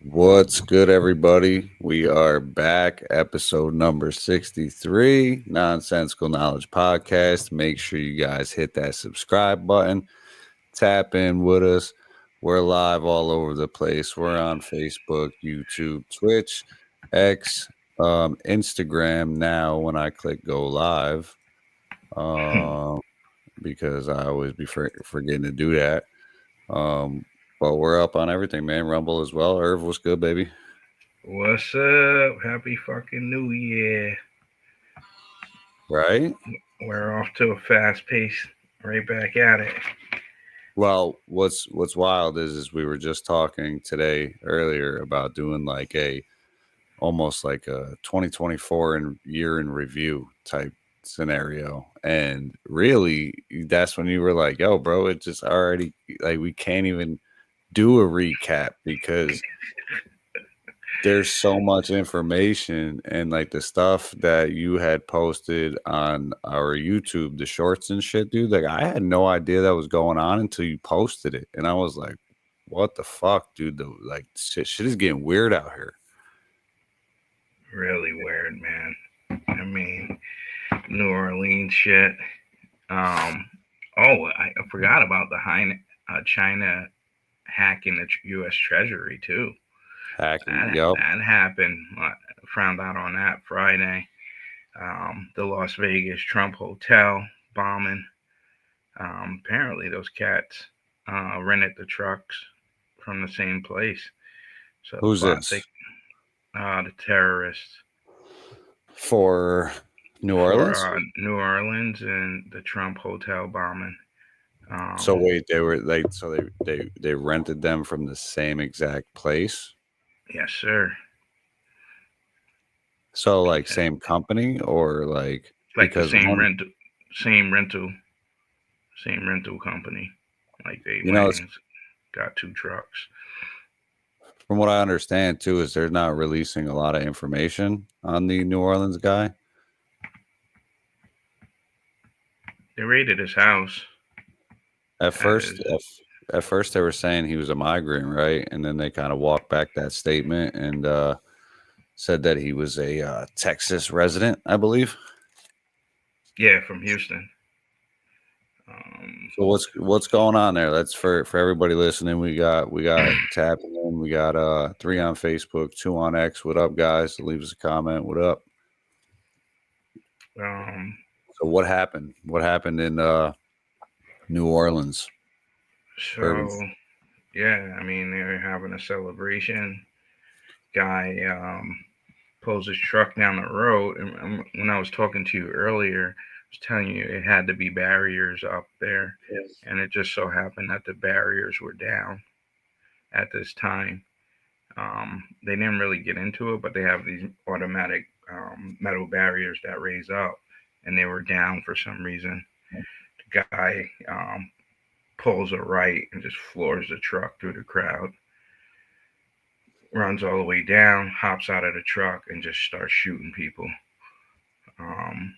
What's good, everybody? We are back, episode number 63, Nonsensical Knowledge Podcast. Make sure you guys hit that subscribe button, tap in with us. We're live all over the place. We're on Facebook, YouTube, Twitch, X, Instagram now when I click go live, um, because I always be forgetting to do that. Um, but we're up on everything, man. Rumble as well. Irv, what's good, baby? What's up? Happy fucking New Year. Right? We're off to a fast pace. Right back at it. Well, what's wild is we were just talking today earlier about doing like a almost like a 2024 year in review type scenario. And really that's when you were like, yo, bro, it just already like we can't even do a recap because there's so much information and like the stuff that you had posted on our YouTube, the shorts and shit, dude. Like I had no idea that was going on until you posted it, and I was like, "What the fuck, dude? Like shit is getting weird out here." Really weird, man. I mean, New Orleans shit. I forgot about the China hacking the U.S. Treasury too. Hacking, That yep. that happened. I found out on that Friday. The Las Vegas Trump hotel bombing. Apparently, those cats rented the trucks from the same place. So Who's thought this they, the terrorists for New for Orleans? New Orleans and the Trump hotel bombing. So Um, wait, they were like, so they rented them from the same exact place. yes, sir. So like same company or like Like the because one, same rental, same rental company. Like they you went know, and got two trucks. from what I understand too, is they're not releasing a lot of information on the New Orleans guy. They raided his house. At At first, his, at first they were saying he was a migrant, right? And then they kind of walked back that statement and said that he was a Texas resident, I believe. yeah, from Houston. Um, So what's going on there? That's for everybody listening. We got tapping in. We got 3 on Facebook, 2 on X. What up, guys? Leave us a comment. What up? um, So what happened? What happened in New Orleans? Urban. so yeah, I mean they're having a celebration. Guy pulls his truck down the road, and when I was talking to you earlier, I was telling you it had to be barriers up there, Yes. and it just so happened that the barriers were down at this time. They didn't really get into it, but they have these automatic metal barriers that raise up, and they were down for some reason. The guy pulls a right and just floors the truck through the crowd, runs all the way down, hops out of the truck, and just starts shooting people. Um,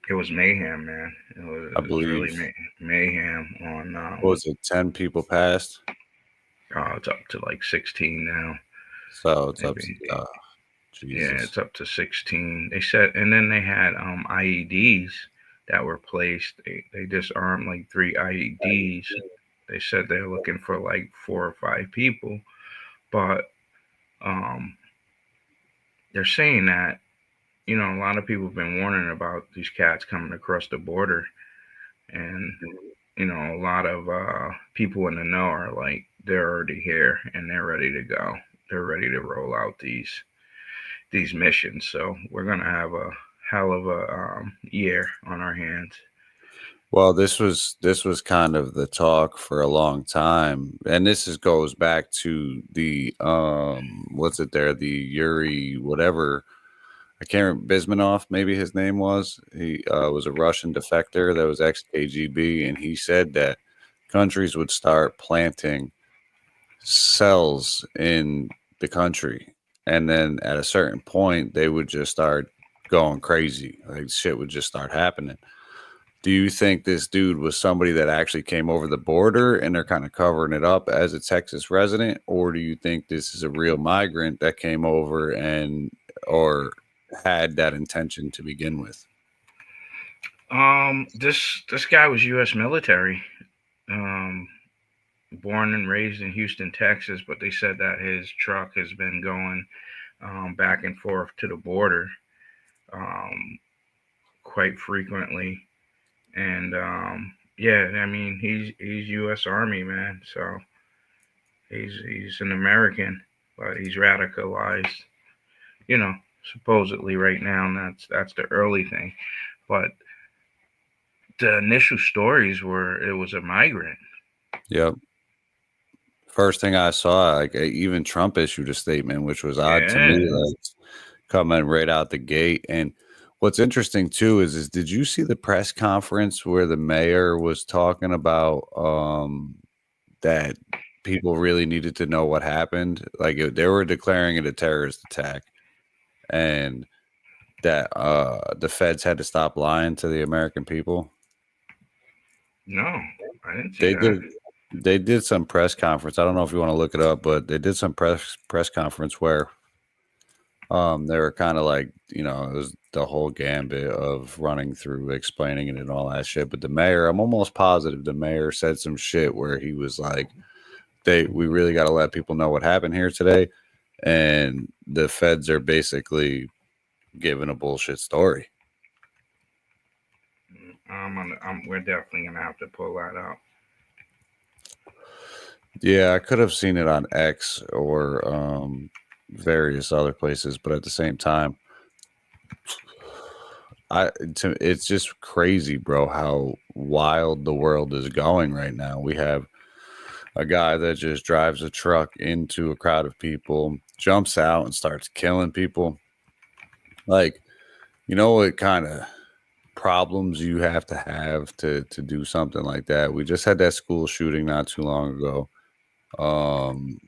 it was mayhem, man. I It was really believe. mayhem on. What was it? 10 people passed. It's up to like 16 now, So it's up to maybe. Yeah, Jesus. it's up to 16. They said, and then they had IEDs that were placed. They disarmed like three IEDs. They said they're looking for like 4 or 5 people, but um, they're saying that a lot of people have been warning about these cats coming across the border, and a lot of people in the know are like they're already here and they're ready to go. They're ready to roll out these missions. So we're gonna have a hell of a year on our hands. Well, this was kind of the talk for a long time, and goes back to the what's it there, the Yuri whatever, I can't remember, Bismanov, maybe his name was. He was a Russian defector that was ex KGB, and he said that countries would start planting cells in the country, and then at a certain point they would just start going crazy, like shit would just start happening. Do you think this dude was somebody that actually came over the border and they're kind of covering it up as a Texas resident, or do you think this is a real migrant that came over and or had that intention to begin with? This guy was U.S. military, um, born and raised in Houston, Texas, but they said that his truck has been going back and forth to the border um, quite frequently, and yeah, I mean he's U.S. Army man, so he's an American, but he's radicalized, you know, supposedly right now, and that's the early thing, but the initial stories were it was a migrant. Yep. First thing I saw, like even Trump issued a statement, which was odd to me, Yeah. like coming right out the gate. And what's interesting too is did you see the press conference where the mayor was talking about that people really needed to know what happened? Like they were declaring it a terrorist attack, and that the feds had to stop lying to the American people. No, I didn't see They that. did. They did some press conference. I don't know if you want to look it up, but they did some press conference where they were kind of like, you know, it was the whole gambit of running through explaining it and all that shit. But the mayor, I'm almost positive the mayor said some shit where he was like, we really got to let people know what happened here today, and the feds are basically giving a bullshit story. We're definitely gonna have to pull that out. Yeah, I could have seen it on X or various other places, but at the same time, it's just crazy, bro, how wild the world is going right now. We have a guy that just drives a truck into a crowd of people, jumps out and starts killing people. Like, you know what kind of problems you have to do something like that? We just had that school shooting not too long ago. Um,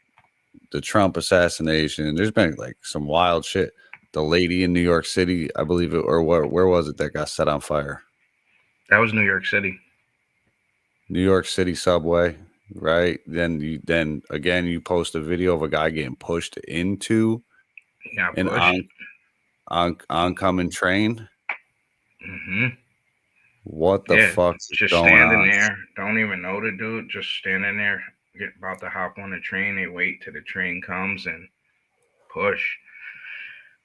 the Trump assassination. There's been like some wild shit. The lady in New York City, I believe it, or where was it that got set on fire? That was New York City. New York City subway, right? Then again you post a video of a guy getting pushed into He got an pushed. oncoming train. Mm-hmm. What the Yeah, fuck is just going standing on? there. Don't even know the dude. Just standing there, get about to hop on the train. They wait till the train comes and push.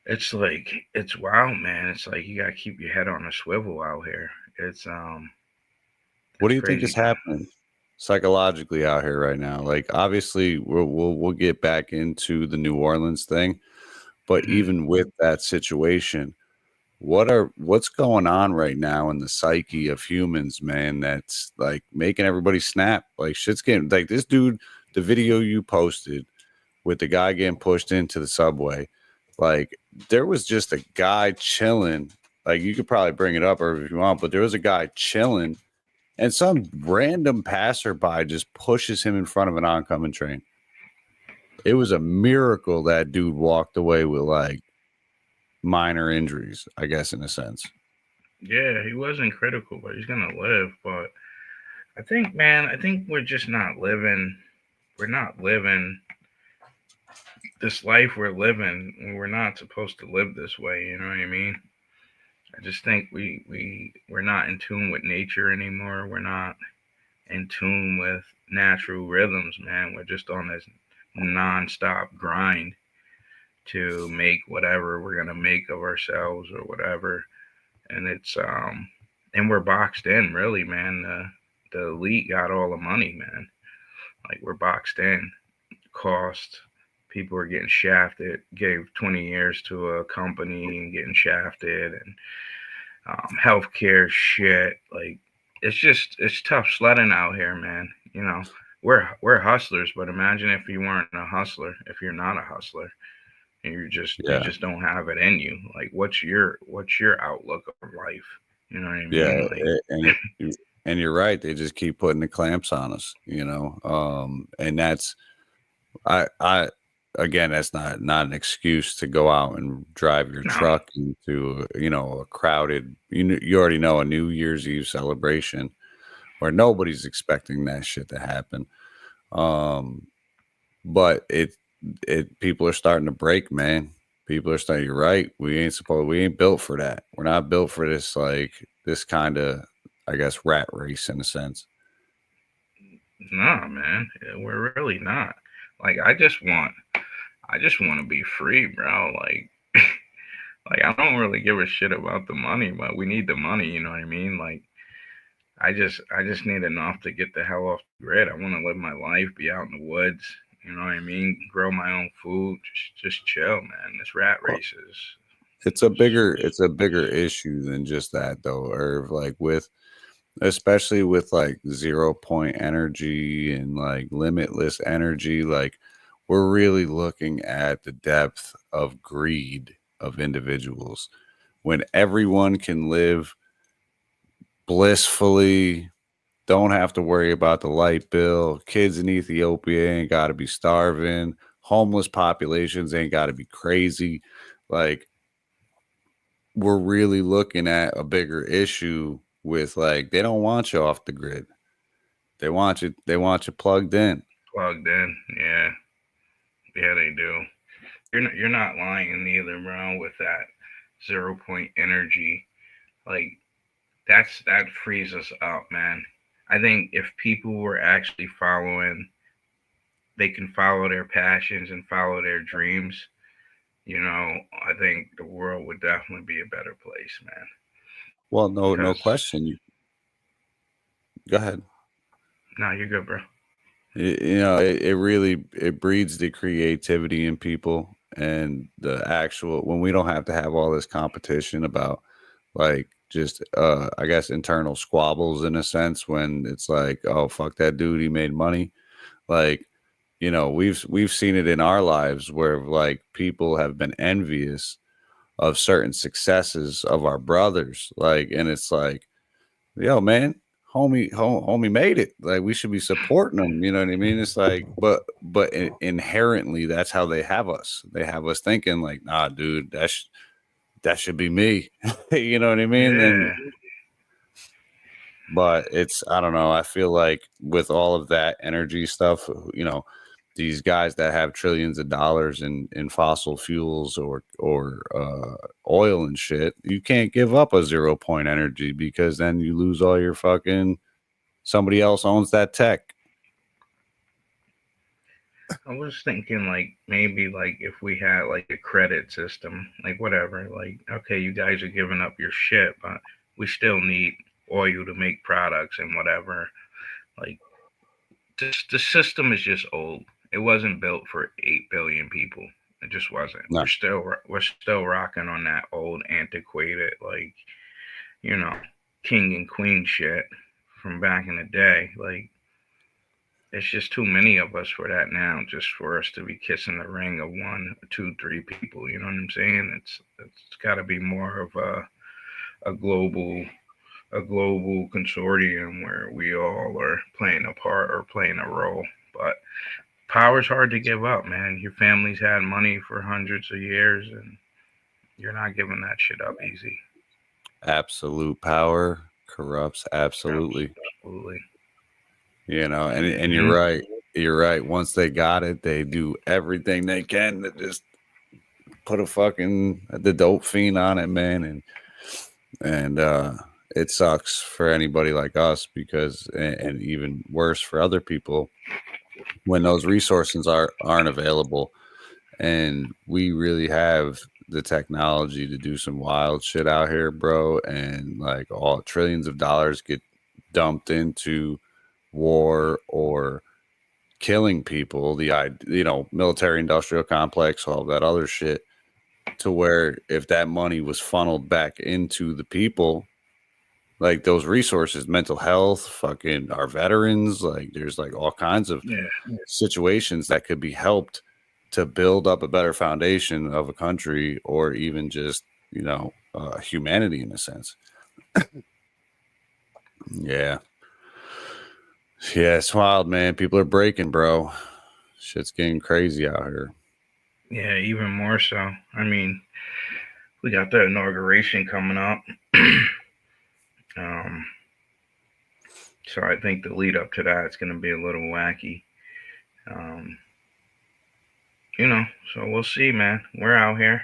It's like it's wild, man. It's like you gotta keep your head on a swivel out here. What It's do you think is crazy. happening psychologically out here right now? Like, obviously, we'll get back into the New Orleans thing, but Mm-hmm. even with that situation, what's going on right now in the psyche of humans, man? That's like making everybody snap. Like shit's getting like this dude. The video you posted with the guy getting pushed into the subway, like there was just a guy chilling. Like you could probably bring it up or if you want, but there was a guy chilling and some random passerby just pushes him in front of an oncoming train. It was a miracle that dude walked away with like minor injuries, I guess, in a sense. Yeah, he wasn't critical, but he's gonna live. But I think, man, I think we're just not living. We're not living this life we're living. We're not supposed to live this way. You know what I mean? I just think we're not in tune with nature anymore. We're not in tune with natural rhythms, man. We're just on this non-stop grind to make whatever we're gonna make of ourselves or whatever, and and we're boxed in, really, man. The elite got all the money, man. Like we're boxed in. Cost. People are getting shafted. Gave 20 years to a company and getting shafted, and healthcare shit. Like it's tough sledding out here, man. You know, we're hustlers, but imagine if you weren't a hustler. If you're not a hustler, and you Yeah, just don't have it in you. Like what's your outlook of life? You know what I yeah, mean? Like and you're right. They just keep putting the clamps on us, you know. And that's I again, that's not an excuse to go out and drive your No. truck into, a crowded, you already know, a New Year's Eve celebration where nobody's expecting that shit to happen. But people are starting to break, man. People are starting, you're right. We ain't built for that. We're not built for this, like this kind of, I guess, rat race in a sense. Nah, man, we're really not. Like, I just want to be free, bro. Like, like I don't really give a shit about the money, but we need the money. You know what I mean? Like, I just need enough to get the hell off the grid. I want to live my life, be out in the woods. You know what I mean? Grow my own food, just chill, man. This rat race is. It's a bigger issue than just that, though. Or like especially with like 0 point energy and like limitless energy, like we're really looking at the depth of greed of individuals when everyone can live blissfully, don't have to worry about the light bill, kids in Ethiopia ain't got to be starving, homeless populations ain't got to be crazy. Like, we're really looking at a bigger issue with, like, they don't want you off the grid. They want you plugged in. Plugged in, yeah. Yeah, they do. You're not lying neither, bro, with that 0 point energy. Like, that frees us up, man. I think if people were actually they can follow their passions and follow their dreams, I think the world would definitely be a better place, man. Well, no question. Go ahead. No, you're good, bro. It really breeds the creativity in people, and the actual, when we don't have to have all this competition about, like, just I guess internal squabbles in a sense, when it's like, oh, fuck that dude, he made money. Like, we've seen it in our lives where, like, people have been envious of certain successes of our brothers, like, and it's like, yo, man, homie made it. Like, we should be supporting them. You know what I mean? It's like, but inherently, that's how they have us. They have us thinking like, nah, dude, that should be me. You know what I mean? Yeah. But I don't know. I feel like with all of that energy stuff, these guys that have trillions of dollars in fossil fuels or oil and shit, you can't give up a 0 point energy, because then you lose all your fucking, somebody else owns that tech. I was thinking, like, maybe, like, if we had like a credit system, like, whatever, like, okay, you guys are giving up your shit, but we still need oil to make products and whatever. Like, the system is just old. It wasn't built for 8 billion people. It just wasn't. No. We're still rocking on that old, antiquated, like, king and queen shit from back in the day. Like, it's just too many of us for that now, just for us to be kissing the ring of 1, 2, 3 people. You know what I'm saying? It's got to be more of a global consortium where we all are playing a part or playing a role. But power's hard to give up, man. Your family's had money for hundreds of years, and you're not giving that shit up easy. Absolute power corrupts absolutely. Absolutely. And you're right. You're right. Once they got it, they do everything they can to just put the dope fiend on it, man. And it sucks for anybody like us, because, and even worse for other people, when those resources aren't available. And we really have the technology to do some wild shit out here, bro. And like, all trillions of dollars get dumped into war or killing people, the military industrial complex, all that other shit, to where if that money was funneled back into the people, like those resources, mental health, fucking our veterans, like there's like all kinds of situations that could be helped to build up a better foundation of a country, or even just, humanity in a sense. Yeah. Yeah, it's wild, man. People are breaking, bro. Shit's getting crazy out here. Yeah, even more so. I mean, we got the inauguration coming up. um, so I think the lead up to that is going to be a little wacky. Um, so we'll see, man. We're out here.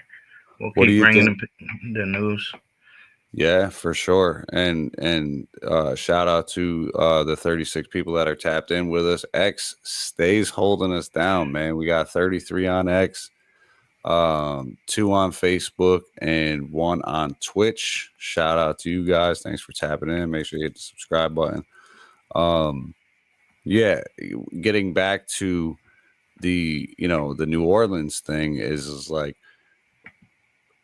We'll What do keep you bringing think? the news. Yeah, for sure. And shout out to the 36 people that are tapped in with us. X stays holding us down, man. We got 33 on X, 2 on Facebook, and 1 on Twitch. Shout out to you guys. Thanks for tapping in. Make sure you hit the subscribe button. Yeah, getting back to the New Orleans thing is like,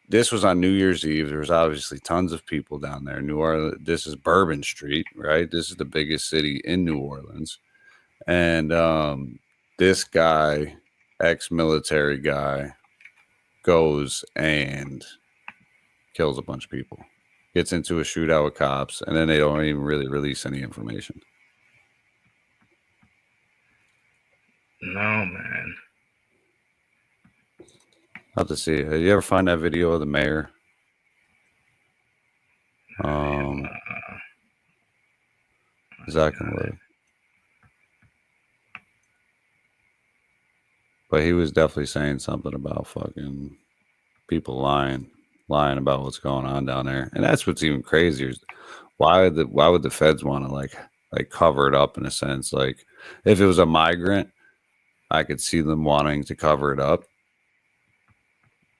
this was on New Year's Eve. There was obviously tons of people down there. New Orleans, this is Bourbon Street, right? This is the biggest city in New Orleans. And this guy, ex-military guy, goes and kills a bunch of people. Gets into a shootout with cops, and then they don't even really release any information. No, man. I'll have to see. Did you ever find that video of the mayor? Zach can look. But he was definitely saying something about fucking people lying about what's going on down there. And that's what's even crazier. Why would the feds want to like cover it up in a sense? Like, if it was a migrant, I could see them wanting to cover it up.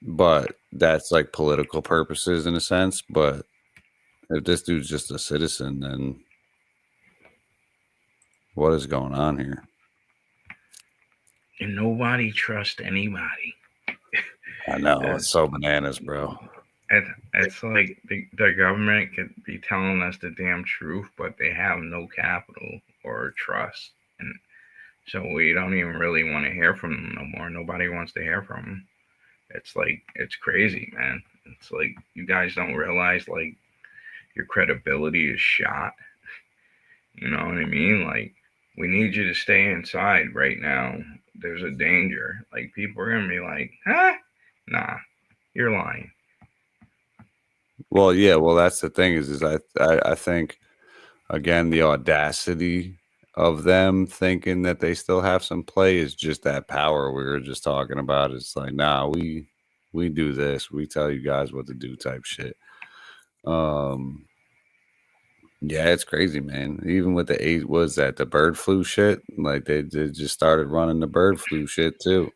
But that's like political purposes in a sense. But if this dude's just a citizen, then what is going on here? And nobody trusts anybody. I know, it's so bananas, bro. It's like the government could be telling us the damn truth, but they have no capital or trust, and so we don't even really want to hear from them no more. Nobody wants to hear from them. It's like, it's crazy, man. It's like, you guys don't realize, like, your credibility is shot. You know what I mean? Like, we need you to stay inside right now. There's a danger. Like, people are gonna be like, huh? Nah, you're lying. Well, yeah. Well, that's the thing is I think, again, the audacity of them thinking that they still have some play is just that power we were just talking about. It's like, nah, we do this. We tell you guys what to do type shit. Yeah, it's crazy, man. Even with the bird flu shit, like they just started running the bird flu shit too.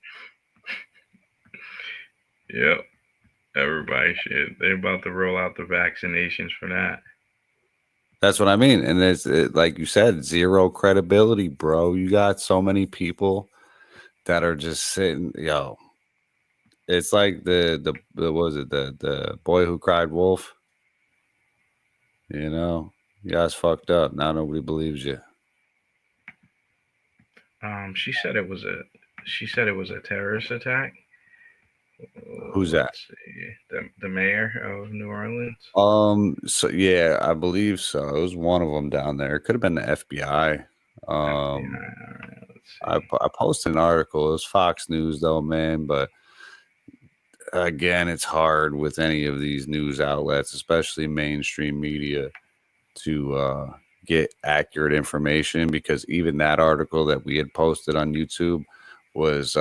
Yep. Everybody should. They're about to roll out the vaccinations for that. That's what I mean. And like you said, zero credibility, bro. You got so many people that are just sitting, yo. It's like the what was it, the boy who cried wolf? You guys fucked up. Now nobody believes you. She said it was a terrorist attack. Who's that? Let's see. The mayor of New Orleans. So yeah, I believe so. It was one of them down there. It could have been the FBI. I posted an article. It was Fox News though, man. But again, it's hard with any of these news outlets, especially mainstream media, to get accurate information, because even that article that we had posted on YouTube was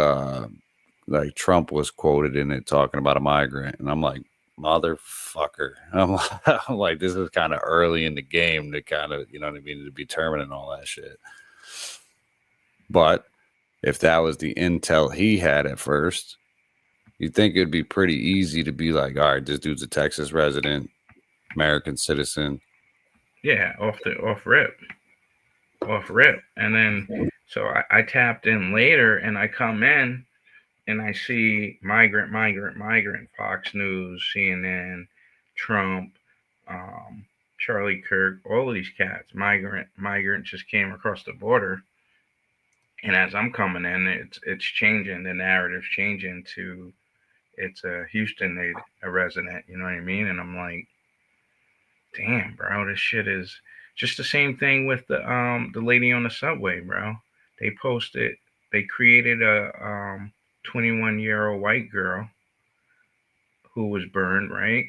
like Trump was quoted in it talking about a migrant, and I'm like, motherfucker. I'm like, this is kind of early in the game to kind of, you know what I mean, to be determining all that shit. But if that was the intel he had at first, you'd think it'd be pretty easy to be like, all right, this dude's a Texas resident, American citizen. Yeah, off rip. And then, so I tapped in later, and I come in, and I see migrant, Fox News, CNN, Trump, Charlie Kirk, all of these cats. Migrant just came across the border, and as I'm coming in, it's changing. The narrative's changing to, it's a Houston a resident. You know what I mean? And I'm like, damn, bro, this shit is just the same thing with the lady on the subway, bro. They posted, they created 21-year-old white girl who was burned, right?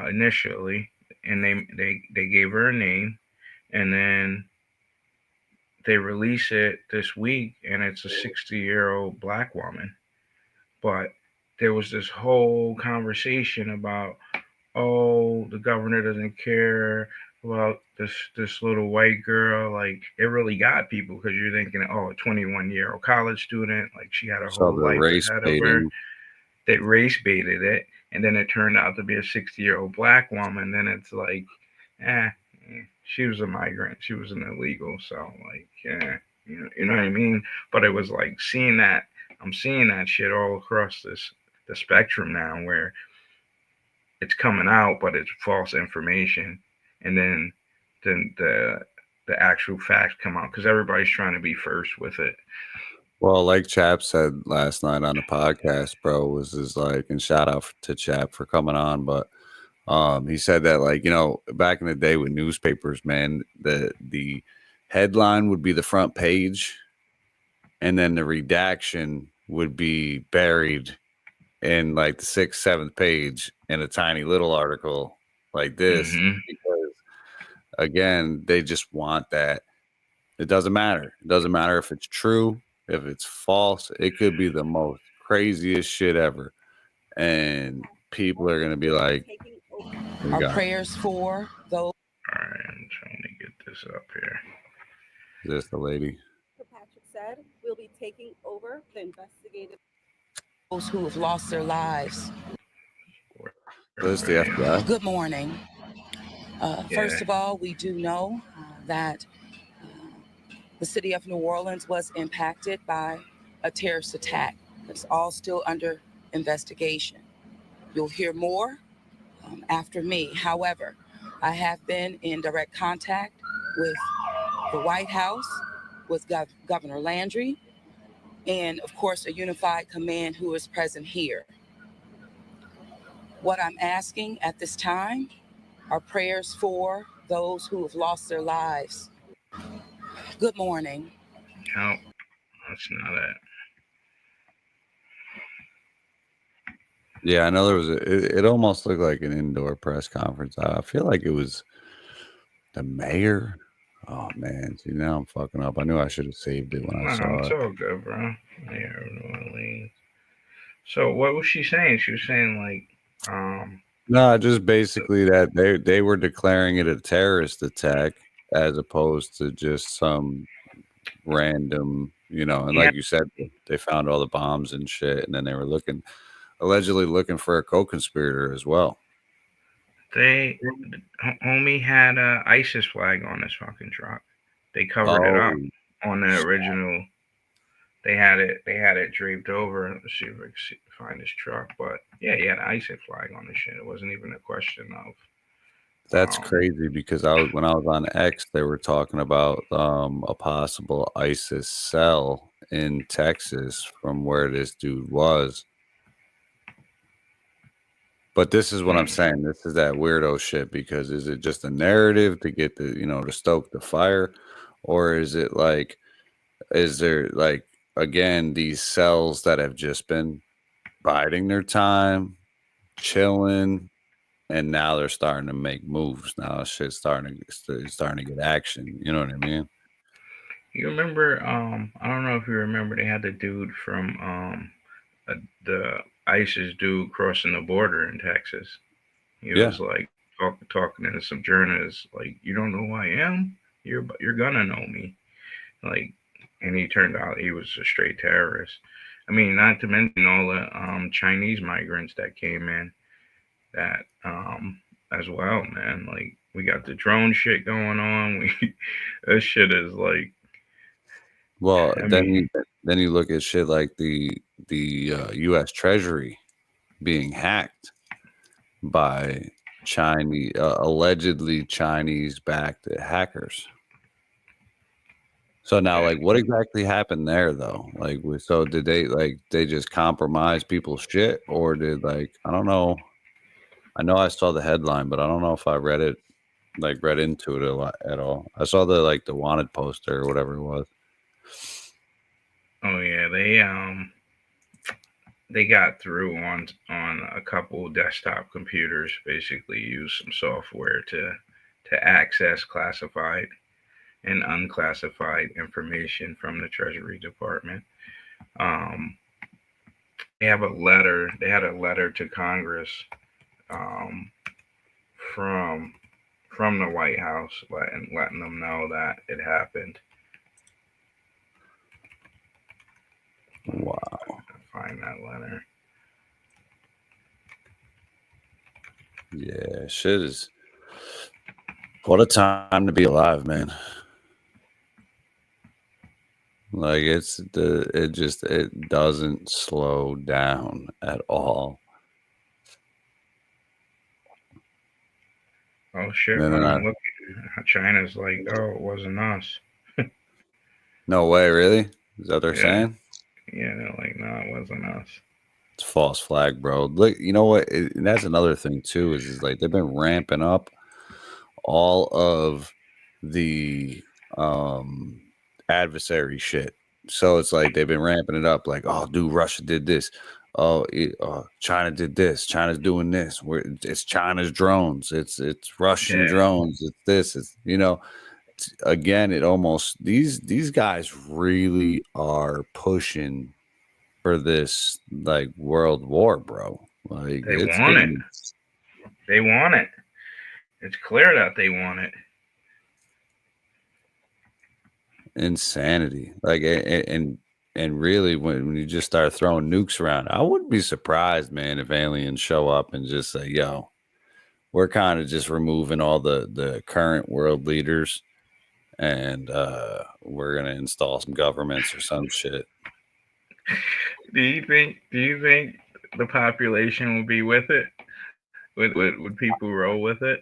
Initially, and they gave her a name, and then they release it this week, and it's a 60-year-old black woman. But there was this whole conversation about, oh, the governor doesn't care about this little white girl. Like, it really got people because you're thinking, oh, a 21-year-old college student, like she had a So whole the life race ahead of her. baiting. They race baited it, and then it turned out to be a 60-year-old black woman. Then it's like, eh, she was a migrant, she was an illegal, so like, you know what I mean. But it was like seeing that. I'm seeing that shit all across the spectrum now, where it's coming out, but it's false information, and then the actual facts come out because everybody's trying to be first with it. Well, like Chap said last night on the podcast, bro, was just like, and shout out to Chap for coming on, but he said that, like, back in the day with newspapers, man, the headline would be the front page, and then the redaction would be buried in like the 6th, 7th page in a tiny little article like this, Mm-hmm. because again, they just want that. It doesn't matter. It doesn't matter if it's true, if it's false. It could be the most craziest shit ever, and people are gonna be like, our prayers for those. All right, I'm trying to get this up here. Is this the lady? Patrick said we'll be taking over the investigative. Those who have lost their lives. This is the FBI. Good morning. First of all, we do know that the city of New Orleans was impacted by a terrorist attack. It's all still under investigation. You'll hear more after me. However, I have been in direct contact with the White House, with Governor Landry, and of course, a unified command who is present here. What I'm asking at this time are prayers for those who have lost their lives. Good morning. No, that's not it. Yeah, I know there was it almost looked like an indoor press conference. I feel like it was the mayor. Oh man, see, now I'm fucking up. I knew I should have saved it when I saw It's it. all good, bro. Yeah, New Orleans. So what was she saying? She was saying like, No, just basically that they were declaring it a terrorist attack as opposed to just some random, and like you said, they found all the bombs and shit, and then they were allegedly looking for a co-conspirator as well. Homie had a ISIS flag on his fucking truck. They covered it up on the original. They had it draped over. Let's see if I can find his truck. But yeah, he had an ISIS flag on the shit. It wasn't even a question of. That's crazy, because when I was on X, they were talking about a possible ISIS cell in Texas from where this dude was. But this is what I'm saying. This is that weirdo shit, because is it just a narrative to get to stoke the fire, or is it like, is there like, again, these cells that have just been biding their time, chilling, and now they're starting to make moves. Now shit's starting to get action. You know what I mean? You remember? I don't know if you remember. They had the dude from the ISIS dude crossing the border in Texas. He was like talking to some journalists, like, you don't know who I am? You're gonna know me. Like, and he turned out he was a straight terrorist. I mean, not to mention all the Chinese migrants that came in, that as well, man. Like, we got the drone shit going on. This shit is like. Well, then you look at shit like the U.S. Treasury being hacked by Chinese, allegedly Chinese-backed hackers. So now, like, what exactly happened there, though? Like, so did they just compromise people's shit, or did, like, I don't know. I know I saw the headline, but I don't know if I read into it a lot at all. I saw the wanted poster or whatever it was. Oh yeah, they got through on a couple desktop computers. Basically, used some software to access classified and unclassified information from the Treasury Department. Um, they have a letter. They had a letter to Congress um, from from the White House, letting them know that it happened. Wow. Find that letter. Yeah, shit is. What a time to be alive, man. Like it doesn't slow down at all. Oh shit! And When then I'm looking, China's like, oh, it wasn't us. no way, really? Is that what they're Yeah. saying? Yeah, they're like, no, it wasn't us. It's false flag, bro. Look, you know what? And that's another thing too. Is like they've been ramping up all of the adversary shit. So it's like they've been ramping it up. Like, oh, dude, Russia did this. Oh, China did this. China's doing this. It's China's drones. It's Russian drones. It's this. It's again. It almost these guys really are pushing for this like world war, bro. Like they want it. They want it. It's clear that they want it. Insanity. Like and really when you just start throwing nukes around, I wouldn't be surprised, man, if aliens show up and just say, yo, we're kind of just removing all the current world leaders and we're gonna install some governments or some shit. Do you think the population will be with it? Would people roll with it?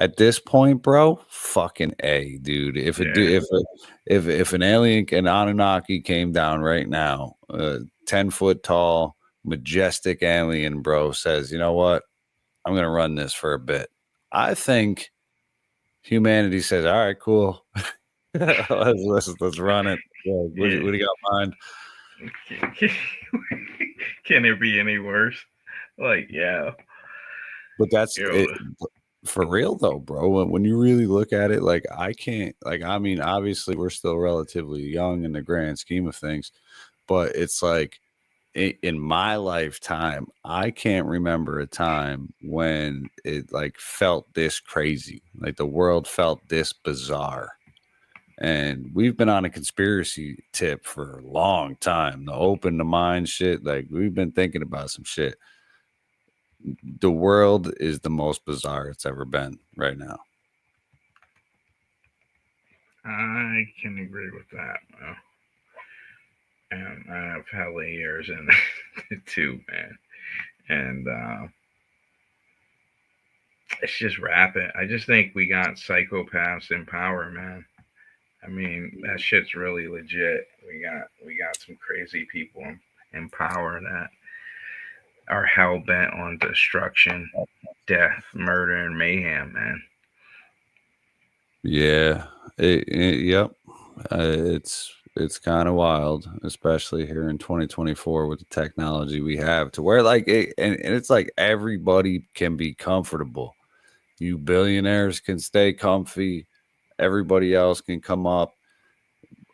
At this point, bro, fucking A, dude. If an alien, an Anunnaki came down right now, 10-foot tall, majestic alien, bro, says, you know what? I'm gonna run this for a bit. I think humanity says, all right, cool. let's run it. Yeah, what do you got in mind? Can it be any worse? Like, yeah. But that's it. For real though, bro, when you really look at it, like I can't, like, I mean, obviously we're still relatively young in the grand scheme of things, but it's like in my lifetime, I can't remember a time when it like felt this crazy, like the world felt this bizarre. And we've been on a conspiracy tip for a long time, the open the mind shit. Like we've been thinking about some shit. The world is the most bizarre it's ever been right now. I can agree with that. And I have hella years in it too, man. And it's just rapid. I just think we got psychopaths in power, man. I mean, that shit's really legit. We got some crazy people in power that are hell bent on destruction, death, murder, and mayhem, man. Yeah, yep. It's kind of wild, especially here in 2024 with the technology we have, to where like and it's like everybody can be comfortable. You billionaires can stay comfy. Everybody else can come up.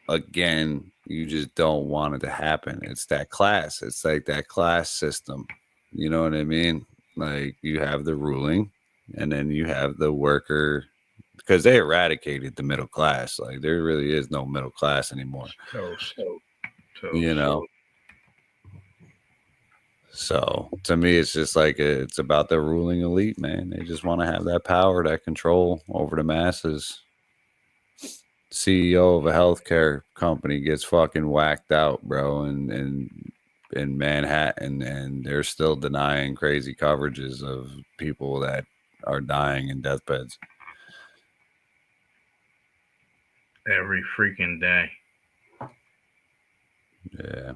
Again, you just don't want it to happen. It's that class. It's like that class system. You know what I mean? Like you have the ruling and then you have the worker, because they eradicated the middle class. Like there really is no middle class anymore. You know? So to me, it's just like it's about the ruling elite, man. They just want to have that power, that control over the masses. CEO of a healthcare company gets fucking whacked out, bro, and in Manhattan, and they're still denying crazy coverages of people that are dying in deathbeds every freaking day. Yeah,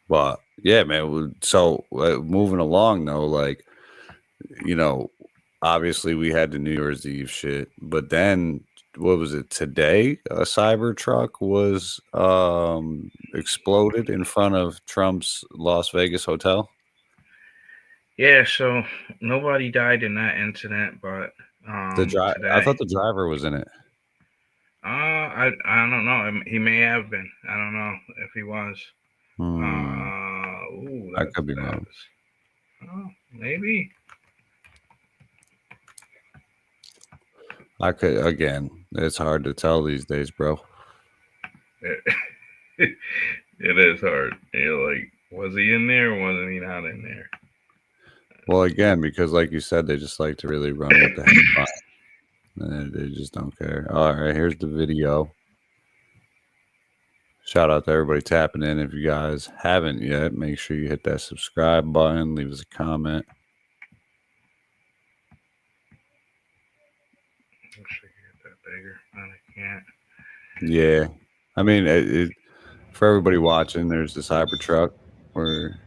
but yeah, man. So moving along though, like, you know, obviously we had the New Year's Eve shit, but then what was it today? A Cybertruck was exploded in front of Trump's Las Vegas hotel. Yeah, so nobody died in that incident, but I thought the driver was in it. I don't know. He may have been. I don't know if he was. I could be wrong. Oh, maybe. I could, again, it's hard to tell these days, bro. It is hard. You're like, was he in there or wasn't he not in there? Well, again, because like you said, they just like to really run with the headline. They just don't care. All right, here's the video. Shout out to everybody tapping in. If you guys haven't yet, make sure you hit that subscribe button. Leave us a comment. I wish I could get that bigger, but I can't. Yeah. I mean, for everybody watching, there's the Cybertruck where...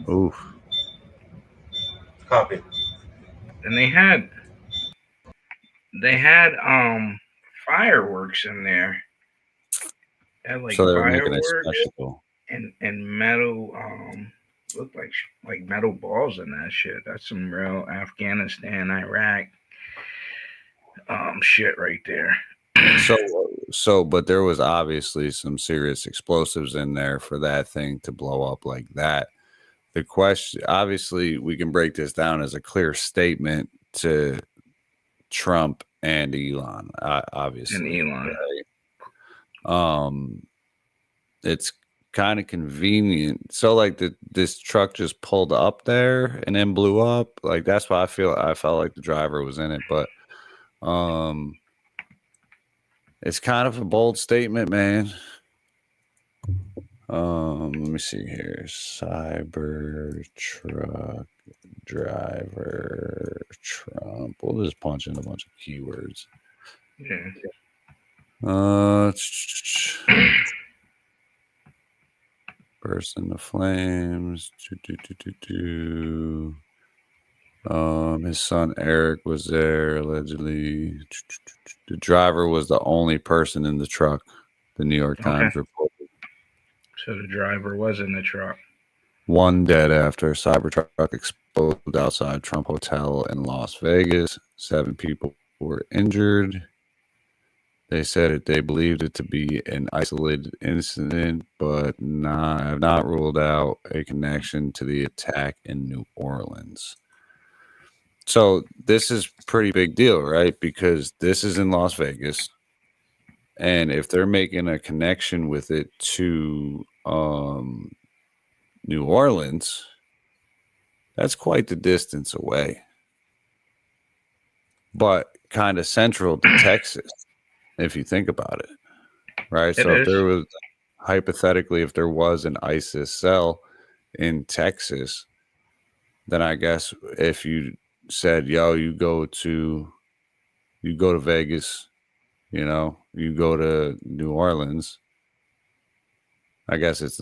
Oof. Copy. And they had fireworks in there. They had like so they were making a fireworks spectacle. and metal looked like metal balls in that shit. That's some real Afghanistan, Iraq shit right there. But there was obviously some serious explosives in there for that thing to blow up like that. The question, obviously, we can break this down as a clear statement to Trump and Elon, obviously. And Elon. Right? It's kind of convenient. So, like, this truck just pulled up there and then blew up. Like, that's why I felt like the driver was in it. But it's kind of a bold statement, man. Let me see here. Cybertruck driver Trump. We'll just punch in a bunch of keywords. Yeah. Burst into flames. His son Eric was there allegedly. The driver was the only person in the truck. The New York Times reported. So the driver was in the truck. One dead after Cybertruck exploded outside Trump Hotel in Las Vegas. 7 people were injured. They said they believed it to be an isolated incident, but have not ruled out a connection to the attack in New Orleans. So this is a pretty big deal, right? Because this is in Las Vegas. And if they're making a connection with it to New Orleans, that's quite the distance away. But kind of central to Texas, if you think about it. Right? So if there was, hypothetically, if there was an ISIS cell in Texas, then I guess if you said, yo, you go to Vegas, you go to New Orleans, I guess it's,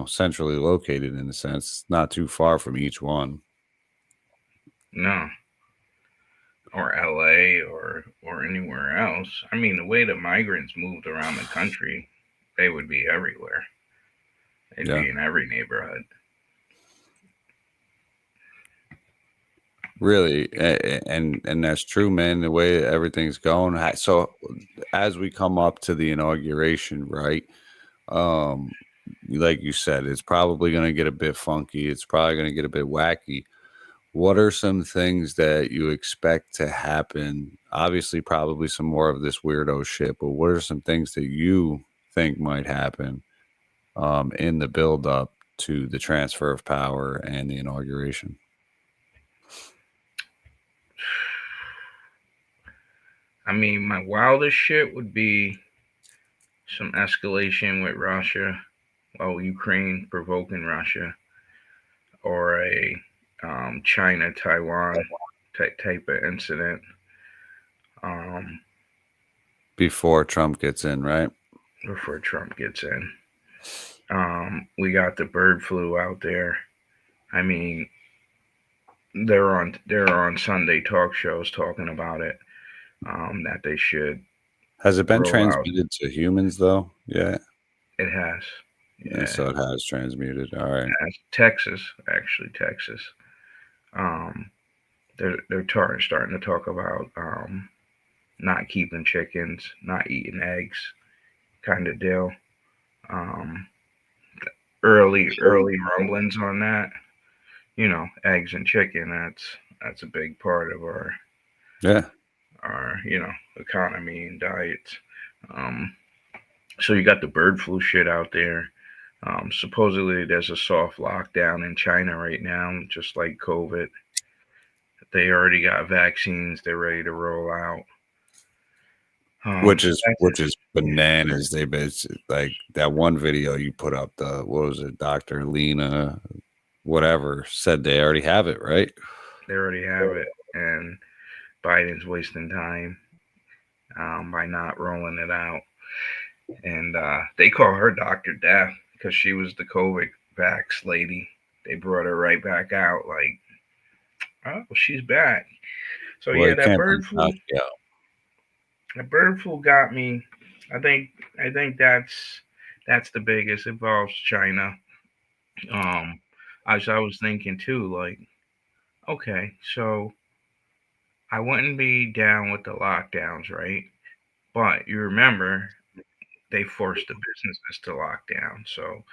centrally located in a sense. It's not too far from each one. No. Or LA or anywhere else. I mean, the way the migrants moved around the country, they would be everywhere. They'd be in every neighborhood. Really, and that's true, man. The way everything's going. So, as we come up to the inauguration, right? Like you said, it's probably going to get a bit funky. It's probably going to get a bit wacky. What are some things that you expect to happen? Obviously, probably some more of this weirdo shit. But what are some things that you think might happen in the build-up to the transfer of power and the inauguration? I mean, my wildest shit would be some escalation with Russia, Ukraine provoking Russia, or a China-Taiwan type of incident. Before Trump gets in, right? Before Trump gets in. We got the bird flu out there. I mean, they're on Sunday talk shows talking about it. That they should Has it been roll out. transmitted to humans though? Yeah. It has. Yeah, Yeah. so it has transmuted. All right. Texas, actually, Texas. They're starting to talk about not keeping chickens, not eating eggs, kind of deal. Um, early rumblings on that. You know, eggs and chicken. That's a big part of our Yeah. economy and diets. Um, so you got the bird flu shit out there. Supposedly there's a soft lockdown in China right now, just like COVID. They already got vaccines. They're ready to roll out. Which is bananas. They basically, like that one video you put up, what was it, Dr. Lena, whatever, said they already have it, right? They already have it, and Biden's wasting time by not rolling it out. And they call her Dr. Death because she was the COVID vax lady. They brought her right back out, like, oh, she's back. So well, yeah, that bird flu. The bird flu got me. I think that's the biggest. It involves China. As I was thinking too, like, okay, so I wouldn't be down with the lockdowns, right? But you remember they forced the businesses to lock down, so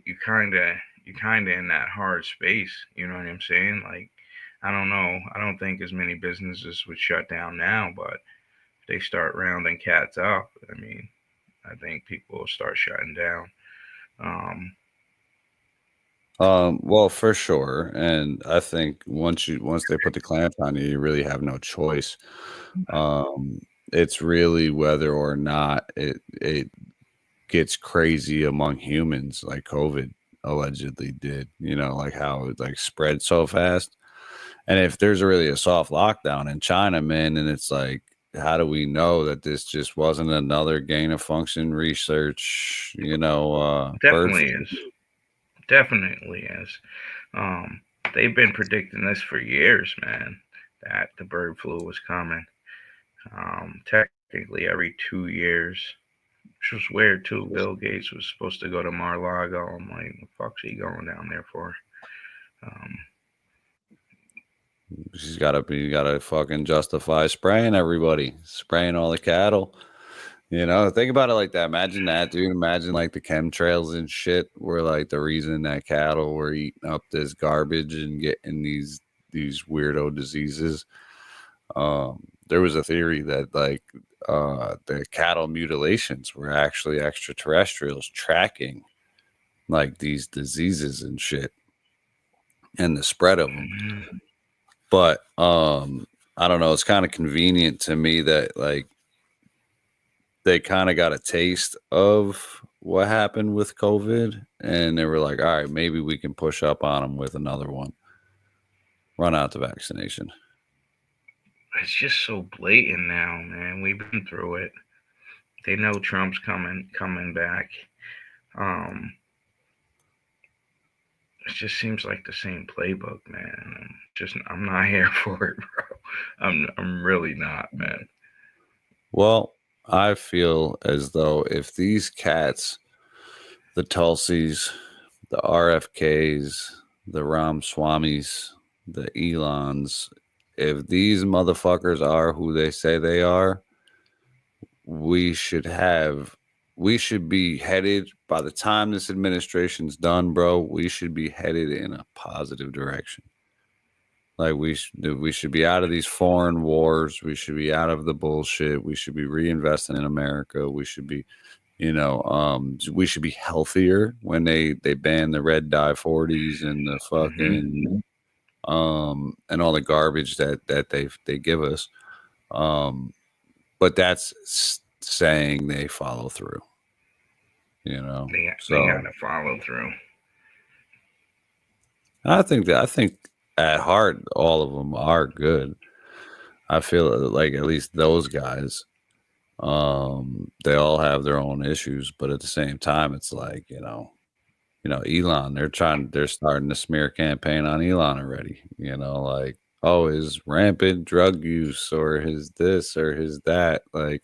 you kind of in that hard space. You know what I'm saying? Like, I don't know. I don't think as many businesses would shut down now, but they start rounding cats up, I mean, I think people will start shutting down. Well, for sure, and I think once they put the clamp on you, you really have no choice. It's really whether or not it gets crazy among humans, like COVID allegedly did. You know, like how it like spread so fast. And if there's really a soft lockdown in China, man, and it's like, how do we know that this just wasn't another gain of function research? You know, definitely is. They've been predicting this for years, man. That the bird flu was coming. Technically every 2 years, which was weird too. Bill Gates was supposed to go to Mar-a-Lago. I'm like, what the fuck's he going down there for? You gotta fucking justify spraying everybody, spraying all the cattle. You know, think about it like that. Imagine that, dude. Imagine like the chemtrails and shit were like the reason that cattle were eating up this garbage and getting these weirdo diseases. There was a theory that like the cattle mutilations were actually extraterrestrials tracking like these diseases and shit and the spread of them. Mm-hmm. But I don't know. It's kind of convenient to me that like they kind of got a taste of what happened with COVID, and they were like, "All right, maybe we can push up on them with another one. Run out the vaccination." It's just so blatant now, man. We've been through it. They know Trump's coming back. It just seems like the same playbook, man. I'm not here for it, bro. I'm really not, man. Well, I feel as though if these cats, the Tulsis, the RFKs, the Ramaswamis, the Elons, if these motherfuckers are who they say they are, we should be headed, by the time this administration's done, bro, we should be headed in a positive direction. Like we should be out of these foreign wars. We should be out of the bullshit. We should be reinvesting in America. We should be, we should be healthier when they ban the red dye 40s and the fucking and all the garbage that they give us. But that's saying they follow through. You know, they gotta follow through. I think at heart, all of them are good. I feel like at least those guys, they all have their own issues, but at the same time, it's like, you know, Elon, they're starting to smear campaign on Elon already, like, oh, his rampant drug use or his this or his that. Like,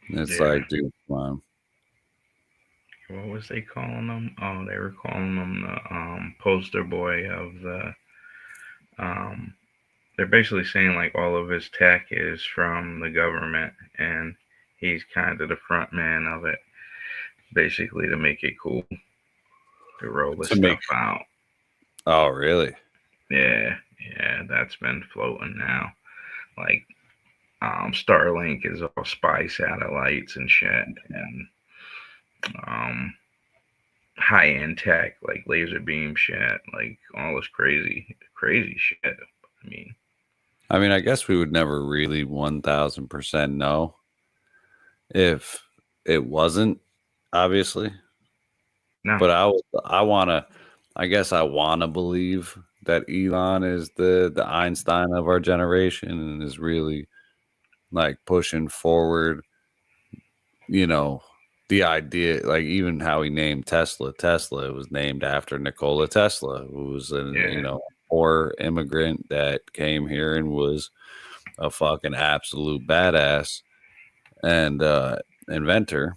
it's Yeah. like, dude, come on. What was they calling him? Oh, they were calling him the poster boy of the. They're basically saying like all of his tech is from the government, and he's kind of the front man of it, basically to make it cool to roll this stuff out. Oh, really? Yeah, that's been floating now. Like, Starlink is all spy satellites and shit, and high-end tech like laser beam shit, like all this crazy shit. I mean, I guess we would never really 1000% know if it wasn't, obviously. No. But I guess I wanna believe that Elon is the Einstein of our generation and is really like pushing forward, the idea, like even how he named Tesla. Tesla was named after Nikola Tesla, who was a poor immigrant that came here and was a fucking absolute badass and inventor.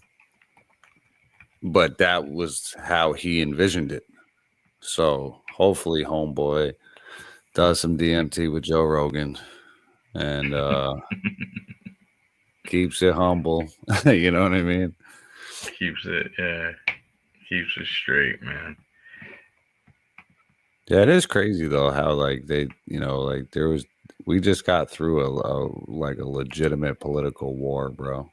But that was how he envisioned it. So hopefully homeboy does some DMT with Joe Rogan and keeps it humble. You know what I mean? Keeps it straight, man. Yeah, it is crazy though how like they, like we just got through a legitimate political war, bro.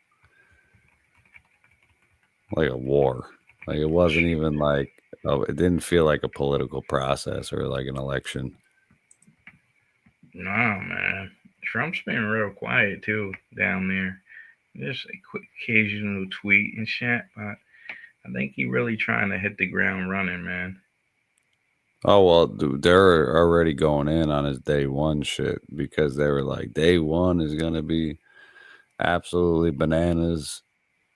Like a war. Like it wasn't even like it didn't feel like a political process or like an election. Nah, man. Trump's been real quiet too down there. Just a quick occasional tweet and shit, but I think he really trying to hit the ground running, man. Oh, well, they're already going in on his day one shit because they were like, day one is going to be absolutely bananas.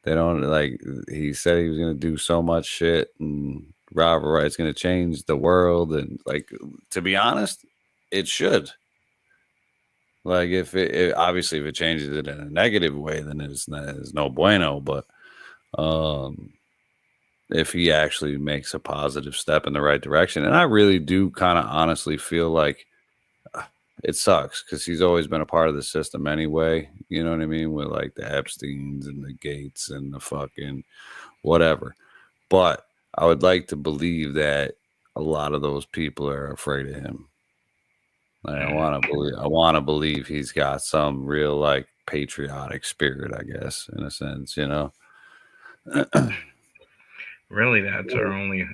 They don't like, he said he was going to do so much shit and Robert Wright's going to change the world. And like, to be honest, it should. Like, if obviously, if it changes it in a negative way, then it's no bueno. But if he actually makes a positive step in the right direction, and I really do kind of honestly feel like it sucks because he's always been a part of the system anyway. You know what I mean? With like the Epsteins and the Gates and the fucking whatever. But I would like to believe that a lot of those people are afraid of him. Like, I want to believe he's got some real like patriotic spirit, I guess, in a sense, Really, that's our only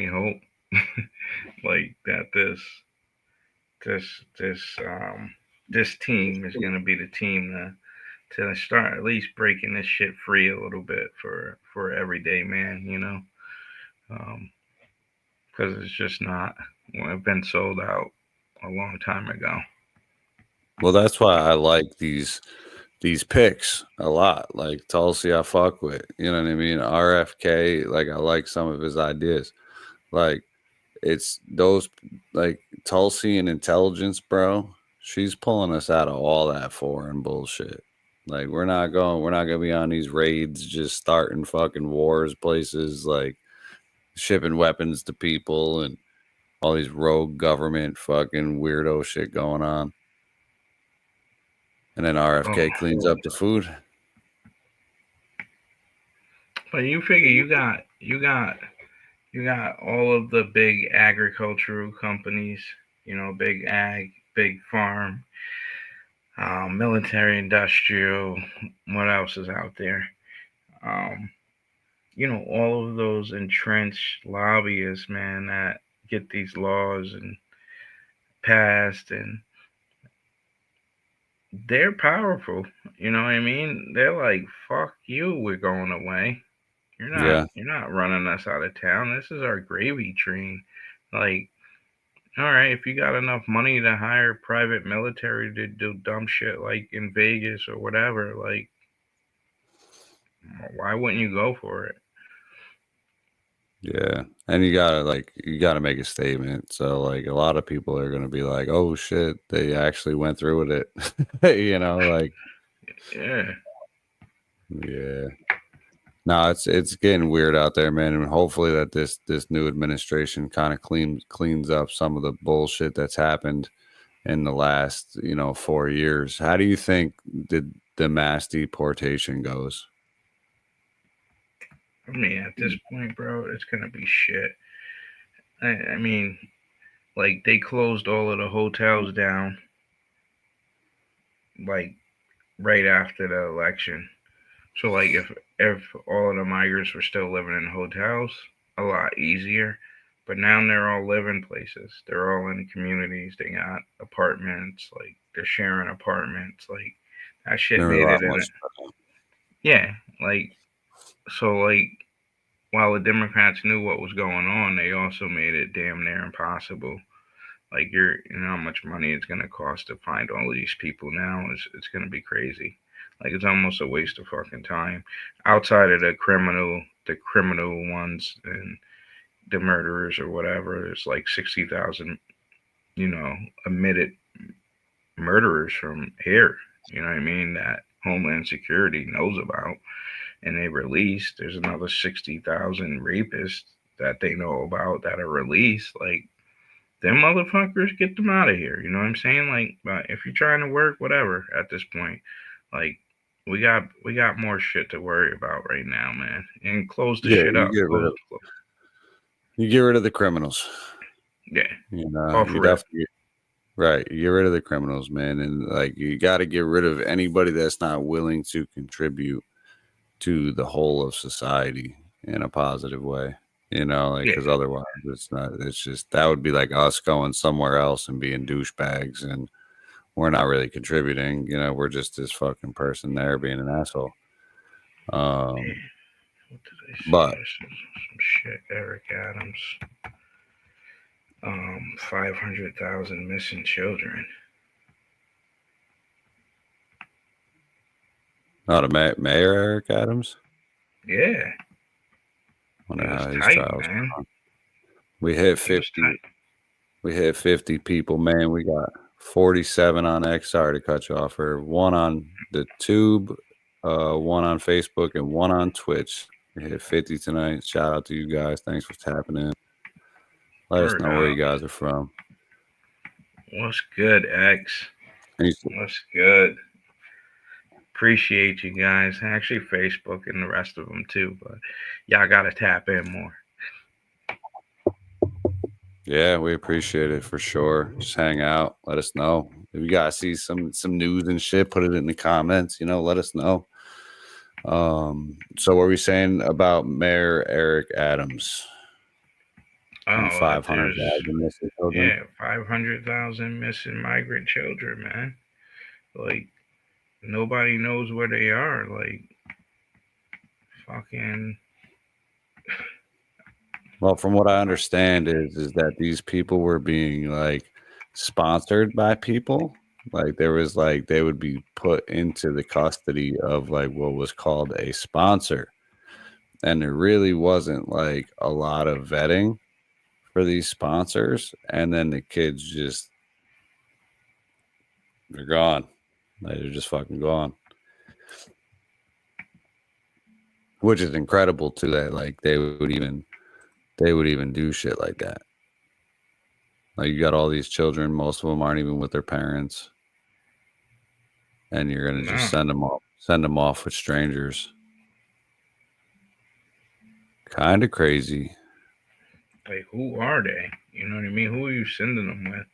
hope. Like that this team is gonna be the team to start at least breaking this shit free a little bit for everyday man, because it's just not. It's been sold out a long time ago. Well, that's why I like these picks a lot. Like Tulsi, I fuck with. You know what I mean? RFK, like I like some of his ideas. Like it's those like Tulsi and intelligence, bro. She's pulling us out of all that foreign bullshit. Like we're not gonna be on these raids just starting fucking wars places, like shipping weapons to people and all these rogue government fucking weirdo shit going on. And then RFK cleans up the food. But you figure you got all of the big agricultural companies, big ag, big farm, military, industrial. What else is out there? All of those entrenched lobbyists, man, that get these laws and passed, and they're powerful. You know what I mean? They're like, "Fuck you, we're going away. You're not running us out of town. This is our gravy train." Like, all right, if you got enough money to hire private military to do dumb shit like in Vegas or whatever, like, why wouldn't you go for it? Yeah, and you gotta make a statement. So like a lot of people are gonna be like, "Oh shit, they actually went through with it," like Yeah. yeah. No, it's getting weird out there, man, and hopefully that this new administration kind of cleans up some of the bullshit that's happened in the last 4 years. How do you think the mass deportation goes? I mean, at this point, bro, it's gonna be shit. I mean, like they closed all of the hotels down, like right after the election. So like if all of the migrants were still living in hotels, a lot easier. But now they're all living places. They're all in communities. They got apartments. Like they're sharing apartments. Like that shit They're a made lot it in more. it. Yeah. Like so like while the Democrats knew what was going on, they also made it damn near impossible. Like you know how much money it's gonna cost to find all these people now. It's gonna be crazy. Like it's almost a waste of fucking time. Outside of the criminal ones and the murderers or whatever, there's like 60,000, admitted murderers from here. You know what I mean? That Homeland Security knows about, and they released. There's another 60,000 rapists that they know about that are released. Like them motherfuckers, get them out of here. You know what I'm saying? Like, if you're trying to work, whatever. At this point, like, we got more shit to worry about right now, man. And close the Yeah, shit up. you get rid of the criminals. Yeah. You definitely right. You get rid of the criminals, man, and like you got to get rid of anybody that's not willing to contribute to the whole of society in a positive way. Because otherwise it's not. It's just that would be like us going somewhere else and being douchebags, and we're not really contributing. We're just this fucking person there being an asshole. What did I see? But Some shit. Eric Adams. 500,000 missing children. not a Mayor Eric Adams. Yeah. Wonder how his tight, trials man. We hit 50. We hit 50 people, man. We got 47 on X. Sorry to cut you off. Or one on the Tube, one on Facebook, and one on Twitch. We hit 50 tonight. Shout out to you guys. Thanks for tapping in. Let us know where you guys are from. What's good, X? What's good? Appreciate you guys. Actually, Facebook and the rest of them too. But y'all gotta tap in more. Yeah, we appreciate it for sure. Just hang out. Let us know if you guys see some news and shit. Put it in the comments. Let us know. So what were we saying about Mayor Eric Adams? 500,000 missing children. Yeah, 500,000 missing migrant children, man. Like nobody knows where they are. Like fucking. Well, from what I understand is that these people were being like sponsored by people. Like there was like they would be put into the custody of like what was called a sponsor. And there really wasn't like a lot of vetting for these sponsors. And then the kids they're gone. Like, they're just fucking gone. Which is incredible too, that like they would even do shit like that. Like you got all these children, most of them aren't even with their parents, and you're gonna just send them off with strangers. Kind of crazy. Like who are they? You know what I mean? Who are you sending them with?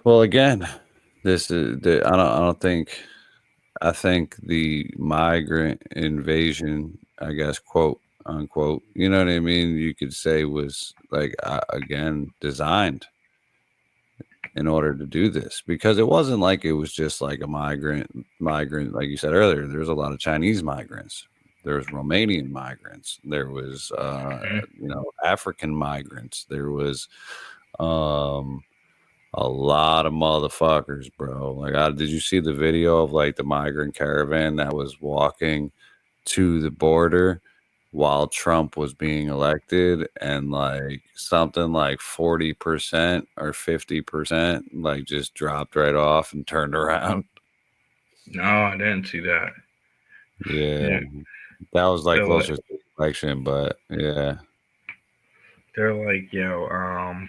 Well, again, this is I don't think. I think the migrant invasion, I guess, quote unquote, you know what I mean? You could say was like, again, designed in order to do this, because it wasn't like it was just like a migrant, like you said earlier. There's a lot of Chinese migrants. There's Romanian migrants. There was, African migrants. There was, a lot of motherfuckers, bro. Like, did you see the video of like the migrant caravan that was walking to the border while Trump was being elected, and like something like 40% or 50% like just dropped right off and turned around? No, I didn't see that. Yeah. That was like closer to the election, but yeah. They're like, the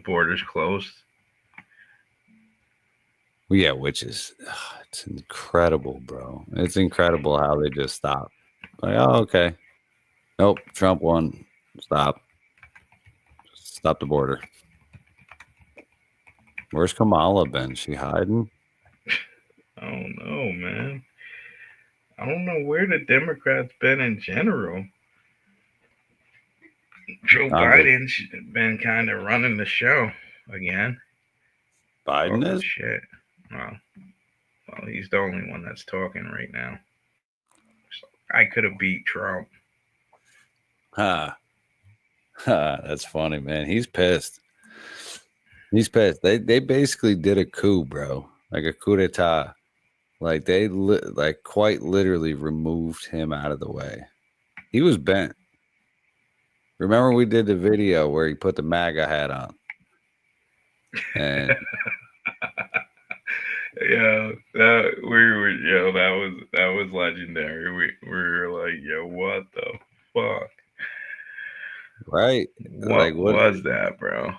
border's closed. Well, yeah, which is it's incredible, bro. It's incredible how they just stop. Like, oh, okay. Nope, Trump won. Stop the border. Where's Kamala been? She hiding? I don't know, man. I don't know where the Democrats been in general. Joe Biden's been kind of running the show again. Biden is? Shit. Well, he's the only one that's talking right now. So I could have beat Trump. That's funny, man. He's pissed. He's pissed. They basically did a coup, bro. Like a coup d'etat. Like they quite literally removed him out of the way. He was bent. Remember we did the video where he put the MAGA hat on. And that was legendary. We were like, what the fuck? Right. What was that, bro?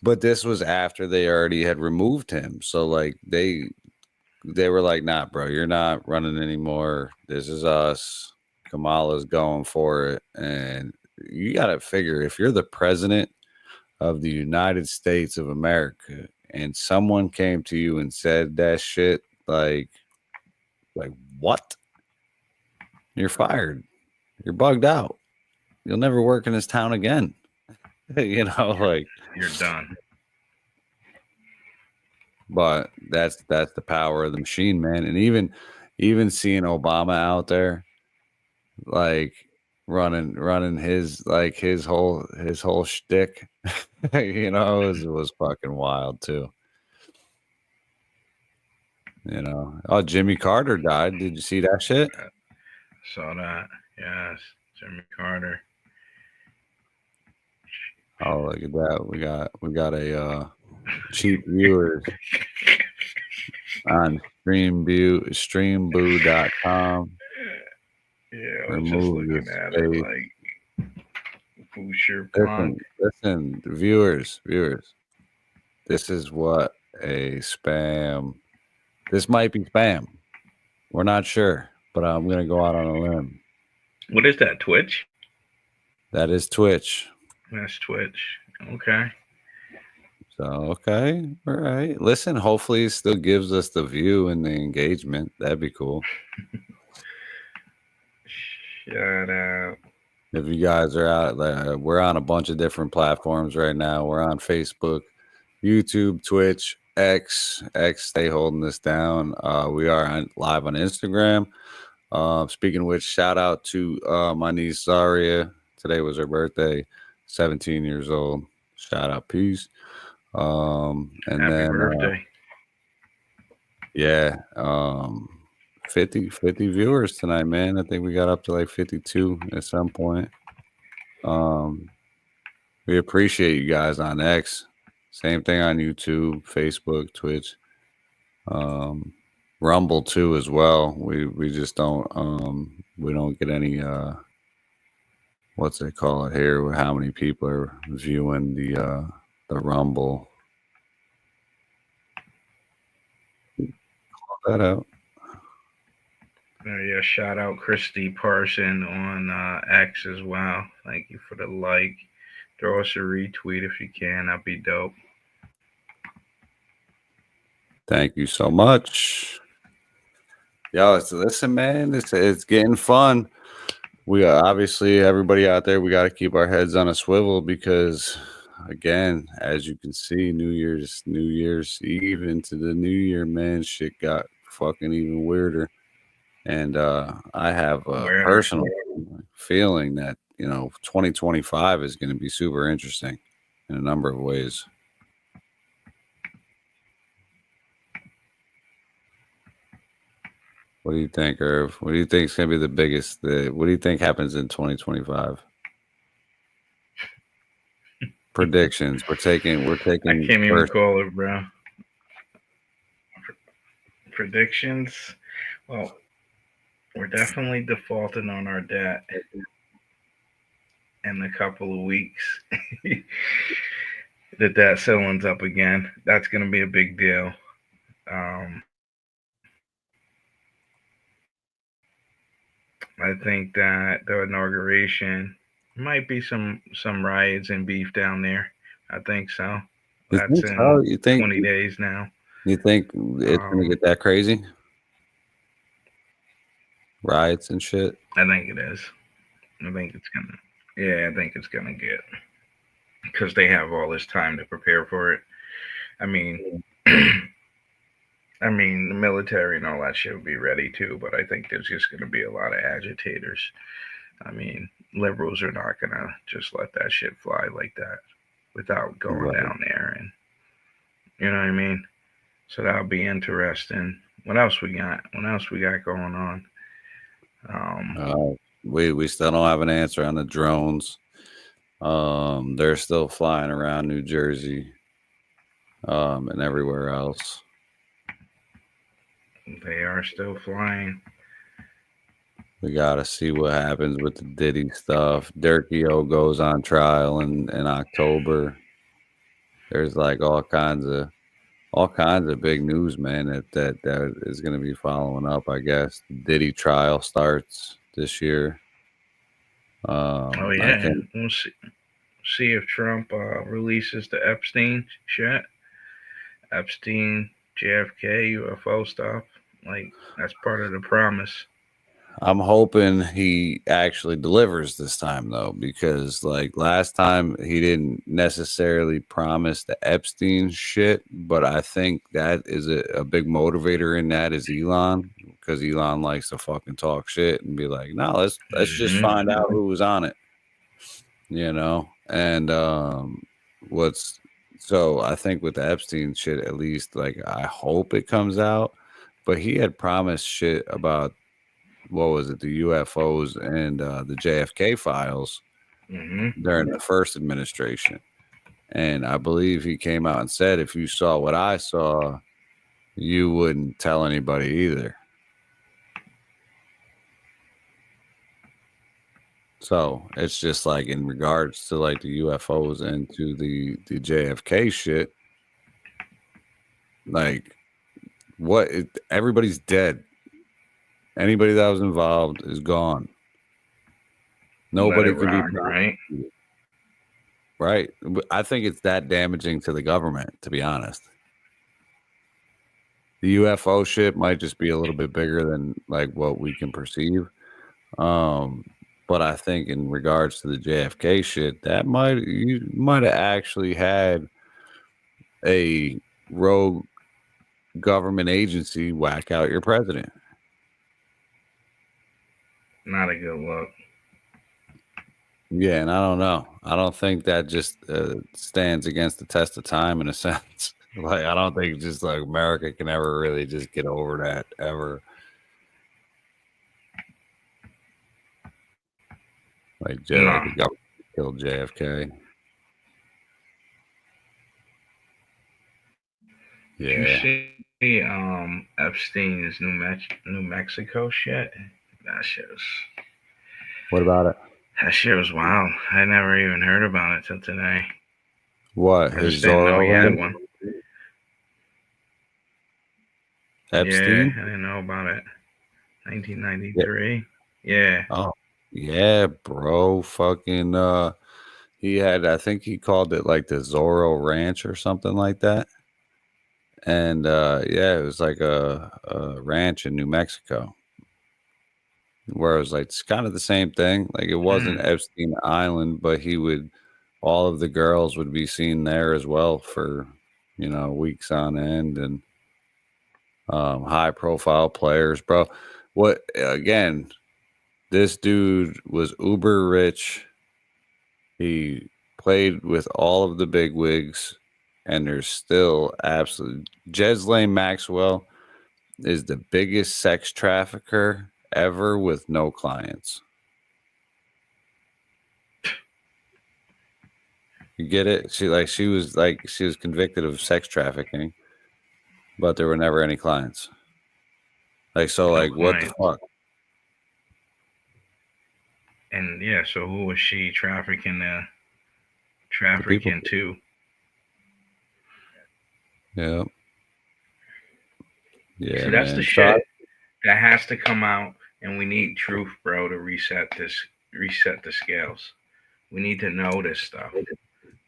But this was after they already had removed him. So like they were like, nah, bro, you're not running anymore. This is us. Kamala's going for it. And you got to figure, if you're the president of the United States of America and someone came to you and said that shit, like what? You're fired. You're bugged out. You'll never work in this town again. You know, like you're done. But that's the power of the machine, man. And even seeing Obama out there, like running his whole shtick, you know, it was fucking wild too. You know, oh, Jimmy Carter died. Did you see that shit? Saw that. Yes, Jimmy Carter. Oh, look at that. We got a cheap viewers on streamboo.com. Yeah, I was just looking at it like Boucher Punk. Listen, viewers. This is what a spam. This might be spam. We're not sure, but I'm gonna go out on a limb. What is that? Twitch? That is Twitch. That's Twitch. Okay. So, okay. All right. Listen, hopefully it still gives us the view and the engagement. That'd be cool. Shut up. If you guys are out, we're on a bunch of different platforms right now. We're on Facebook, YouTube, Twitch, X, stay holding this down. We are live on Instagram. Speaking of which, shout out to my niece Zaria. Today was her birthday. 17 years old. Shout out, peace. And happy then birthday. 50 viewers tonight, man. I think we got up to like 52 at some point. We appreciate you guys on X. Same thing on YouTube, Facebook, Twitch, Rumble too as well. We just don't we don't get any what's they call it here? How many people are viewing the Rumble? Call that out. Yeah, shout out Christy Parson on X as well. Thank you for the like. Throw us a retweet if you can. That'd be dope. Thank you so much. Yo, listen, man, it's getting fun. We obviously, everybody out there, we got to keep our heads on a swivel because, again, as you can see, New Year's Eve into the new year, man, shit got fucking even weirder. And I have a personal feeling that, 2025 is going to be super interesting in a number of ways. What do you think, Irv? What do you think is going to be the biggest? What do you think happens in 2025? Predictions. We're taking. I can't even call it, bro. Predictions. Well, we're definitely defaulting on our debt in a couple of weeks. The debt ceiling's up again. That's going to be a big deal. I think that the inauguration might be some riots and beef down there. I think so. That's in you think 20 days now. You think it's gonna get that crazy? Riots and shit? I think it is. I think it's gonna get, because they have all this time to prepare for it. I mean, the military and all that shit will be ready too, but I think there's just going to be a lot of agitators. I mean, liberals are not going to just let that shit fly like that without going down there, and you know what I mean? So that'll be interesting. What else we got? What else we got going on? We still don't have an answer on the drones. They're still flying around New Jersey, and everywhere else. They are still flying. We gotta see what happens with the Diddy stuff. Dirkio goes on trial in October. There's like all kinds of big news, man. That is going to be following up. I guess the Diddy trial starts this year. Oh yeah, we'll see if Trump releases the Epstein shit. Epstein, JFK, UFO stuff. Like, that's part of the promise. I'm hoping he actually delivers this time, though, because like last time he didn't necessarily promise the Epstein shit, but I think that is a big motivator in that is Elon, because Elon likes to fucking talk shit and be like, no, let's just find out who was on it, you know. And so I think with the Epstein shit, at least, like, I hope it comes out. But he had promised shit about, what was it, the UFOs and the JFK files during the first administration. And I believe he came out and said, if you saw what I saw, you wouldn't tell anybody either. So it's just like in regards to like the UFOs and to the JFK shit, like everybody's dead. Anybody that was involved is gone. Nobody can be prosecuted. Right. I think it's that damaging to the government, to be honest. The UFO shit might just be a little bit bigger than like what we can perceive. But I think in regards to the JFK shit, you might have actually had a rogue government agency whack out your president. Not a good look. Yeah, and I don't know. I don't think that just stands against the test of time in a sense. Like, I don't think just like America can ever really just get over that ever. Like, the government killed JFK. Yeah. Did you see Epstein's New Mexico shit? That shit was... What about it? That shit was wild. I never even heard about it till today. What? I just didn't know he had one. Epstein? Yeah, I didn't know about it. 1993. Yeah. Oh, yeah, bro. Fucking, he had, I think he called it like the Zorro Ranch or something like that. And, yeah, it was like a ranch in New Mexico, where it was like, it's kind of the same thing. Like, it wasn't Epstein Island, but all of the girls would be seen there as well for, weeks on end, and high profile players, bro. Again, this dude was uber rich. He played with all of the big wigs, and there's still absolutely Ghislaine Maxwell is the biggest sex trafficker ever with no clients. You get it? She was convicted of sex trafficking, but there were never any clients. What the fuck? And yeah, so who was she trafficking to? Yeah. Yeah. See, that's the shit that has to come out, and we need truth, bro, to reset the scales. We need to know this stuff.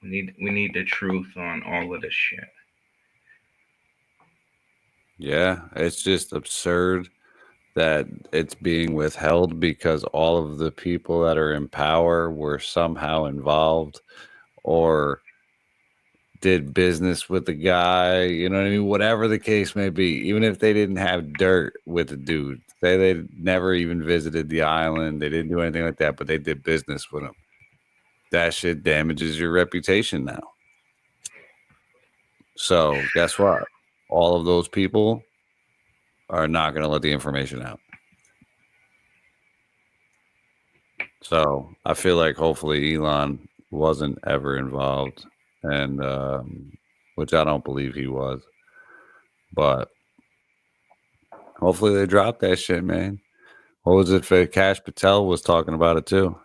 We need the truth on all of this shit. Yeah, it's just absurd that it's being withheld because all of the people that are in power were somehow involved or did business with the guy, you know what I mean? Whatever the case may be, even if they didn't have dirt with the dude, say they never even visited the island, they didn't do anything like that, but they did business with him. That shit damages your reputation now. So guess what? All of those people are not going to let the information out. So I feel like hopefully Elon wasn't ever involved, and which I don't believe he was. But hopefully they dropped that shit, man. What was it for? Cash Patel was talking about it too.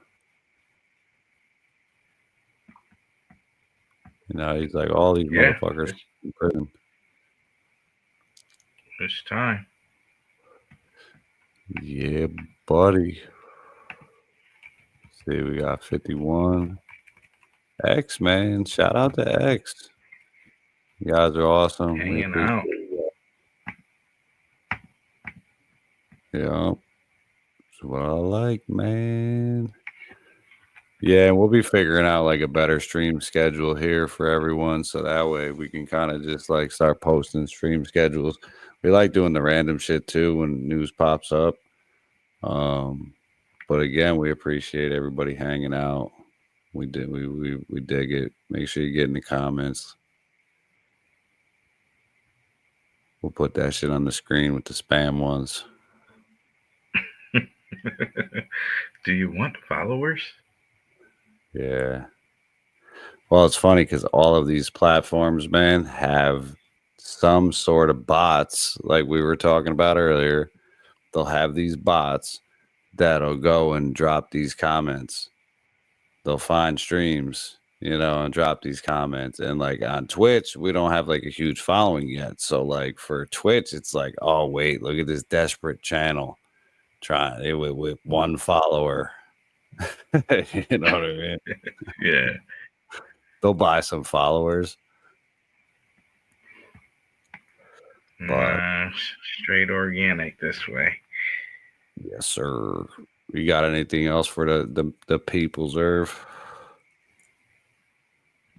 You know, he's like, all these motherfuckers in prison. It's time. Yeah, buddy. See, we got 51. X, man. Shout out to X. You guys are awesome. Hanging out. Yeah. That's what I like, man. Yeah, and we'll be figuring out like a better stream schedule here for everyone. So that way we can kind of just like start posting stream schedules. We like doing the random shit too when news pops up. But again, we appreciate everybody hanging out. We dig it. Make sure you get in the comments. We'll put that shit on the screen with the spam ones. Do you want followers? Yeah. Well, it's funny because all of these platforms, man, have some sort of bots like we were talking about earlier. They'll have these bots that'll go and drop these comments. They'll find streams, you know, and drop these comments. And like on Twitch, we don't have like a huge following yet. So like for Twitch, it's like, oh, wait, look at this desperate channel trying it with one follower. You know what I mean? Yeah. They'll buy some followers. But straight organic this way. Yes, sir. You got anything else for the people's Irv?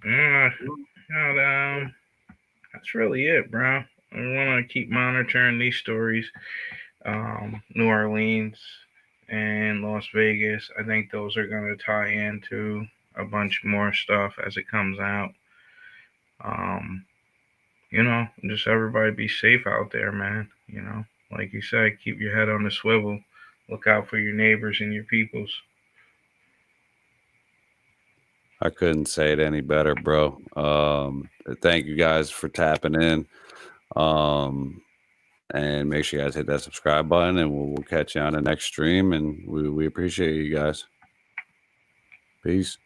That's really it, bro. I want to keep monitoring these stories. New Orleans and Las Vegas. I think those are going to tie into a bunch more stuff as it comes out. You know, just everybody be safe out there, man. You know, like you said, keep your head on the swivel. Look out for your neighbors and your peoples. I couldn't say it any better, bro. Thank you guys for tapping in. And make sure you guys hit that subscribe button, and we'll catch you on the next stream. And we appreciate you guys. Peace.